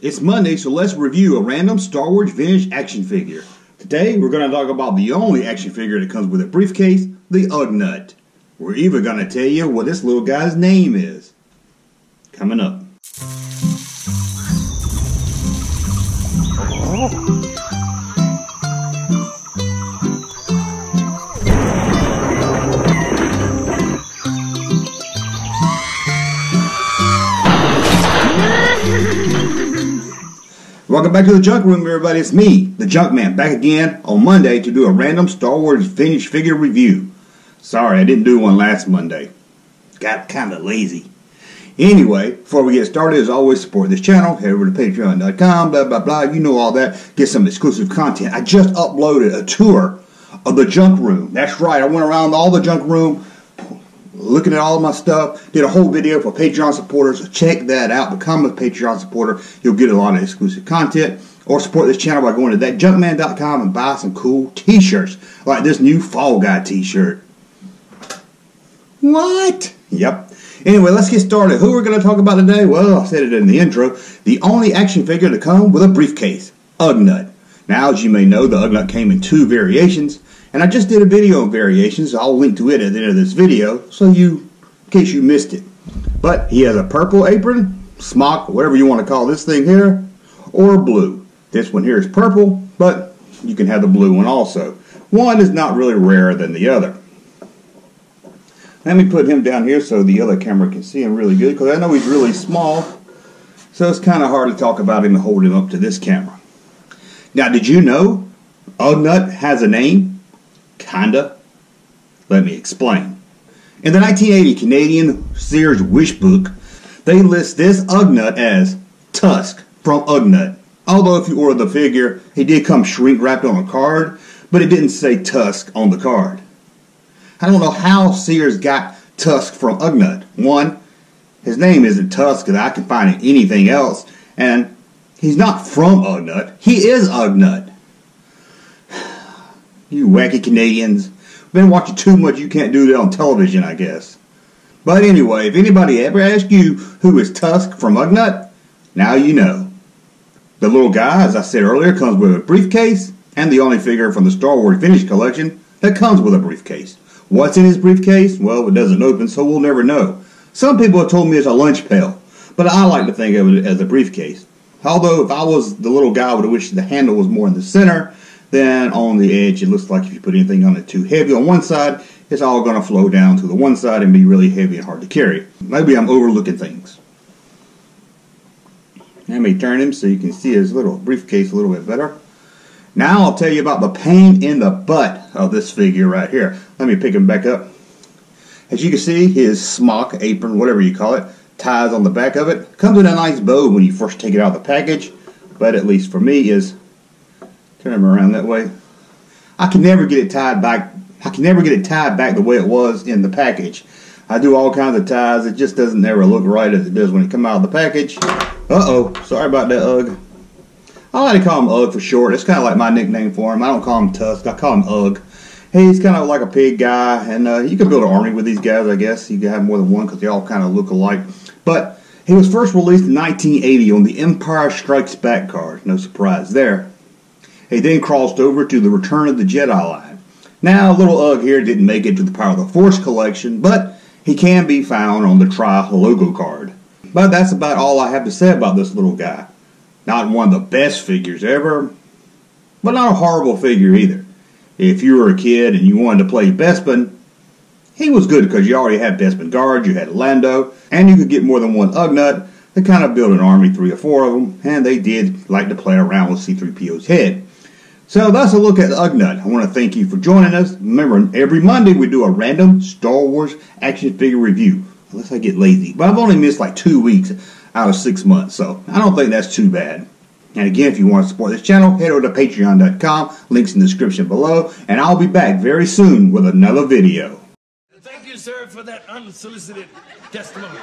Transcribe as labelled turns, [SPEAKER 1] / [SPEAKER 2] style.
[SPEAKER 1] It's Monday, so let's review a random Star Wars vintage action figure. Today, we're going to talk about the only action figure that comes with a briefcase, the Ugnaught. We're even going to tell you what this little guy's name is. Coming up. Welcome back to the Junk Room, everybody. It's me, the Junkman, back again on Monday to do a random Star Wars vintage figure review. Sorry, I didn't do one last Monday. Got kind of lazy. Anyway, before we get started, as always, support this channel. Head over to patreon.com, blah, blah, blah. You know all that. Get some exclusive content. I just uploaded a tour of the Junk Room. That's right. I went around all the Junk Room, looking at all of my stuff, did a whole video for Patreon supporters, so check that out. Become a Patreon supporter. You'll get a lot of exclusive content. Or support this channel by going to thatjunkman.com and buy some cool t-shirts, like this new Fall Guy t-shirt. What? Yep. Anyway, let's get started. Who we're going to talk about today? Well, I said it in the intro. The only action figure to come with a briefcase, Ugnaught. Now, as you may know, the Ugnaught came in two variations. And I just did a video on variations, so I'll link to it at the end of this video, so in case you missed it. But he has a purple apron, smock, whatever you want to call this thing here, or blue. This one here is purple, but you can have the blue one also. One is not really rarer than the other. Let me put him down here so the other camera can see him really good, because I know he's really small, so it's kind of hard to talk about him and hold him up to this camera. Now, did you know Ugnaught has a name? Kinda. Let me explain. In the 1980 Canadian Sears Wish Book, they list this Ugnaught as Tusk from Ugnaught. Although if you order the figure, he did come shrink wrapped on a card, but it didn't say Tusk on the card. I don't know how Sears got Tusk from Ugnaught. One, his name isn't Tusk that I can find in anything else, and he's not from Ugnaught. He is Ugnaught. You wacky Canadians. Been watching too much, you can't do that on television, I guess. But anyway, if anybody ever asks you who is Tusk from Ugnaught, now you know. The little guy, as I said earlier, comes with a briefcase, and the only figure from the Star Wars Vintage Collection that comes with a briefcase. What's in his briefcase? Well, it doesn't open, so we'll never know. Some people have told me it's a lunch pail, but I like to think of it as a briefcase. Although, if I was the little guy, I would wish the handle was more in the center. Then on the edge, it looks like if you put anything on it too heavy on one side, it's all going to flow down to the one side and be really heavy and hard to carry. Maybe I'm overlooking things. Let me turn him so you can see his little briefcase a little bit better. Now I'll tell you about the pain in the butt of this figure right here. Let me pick him back up. As you can see, his smock, apron, whatever you call it, ties on the back of it. Comes in a nice bow when you first take it out of the package, but at least for me is... Turn him around that way. I can never get it tied back. I can never get it tied back the way it was in the package. I do all kinds of ties. It just doesn't ever look right as it does when it comes out of the package. Uh-oh. Sorry about that, Ugg. I like to call him Ugg for short. It's kind of like my nickname for him. I don't call him Tusk. I call him Ugg. He's kind of like a pig guy, and you can build an army with these guys, I guess. You can have more than one because they all kind of look alike. But he was first released in 1980 on the Empire Strikes Back card. No surprise there. He then crossed over to the Return of the Jedi line. Now, little Ugg here didn't make it to the Power of the Force collection, but he can be found on the Tri logo card. But that's about all I have to say about this little guy. Not one of the best figures ever, but not a horrible figure either. If you were a kid and you wanted to play Bespin, he was good because you already had Bespin guards, you had Lando, and you could get more than one Ugnaught to kind of build an army, 3 or 4 of them, and they did like to play around with C-3PO's head. So that's a look at Ugnaught. I want to thank you for joining us. Remember, every Monday we do a random Star Wars action figure review. Unless I get lazy. But I've only missed like 2 weeks out of 6 months, so I don't think that's too bad. And again, if you want to support this channel, head over to patreon.com. Links in the description below. And I'll be back very soon with another video.
[SPEAKER 2] Thank you, sir, for that unsolicited testimony.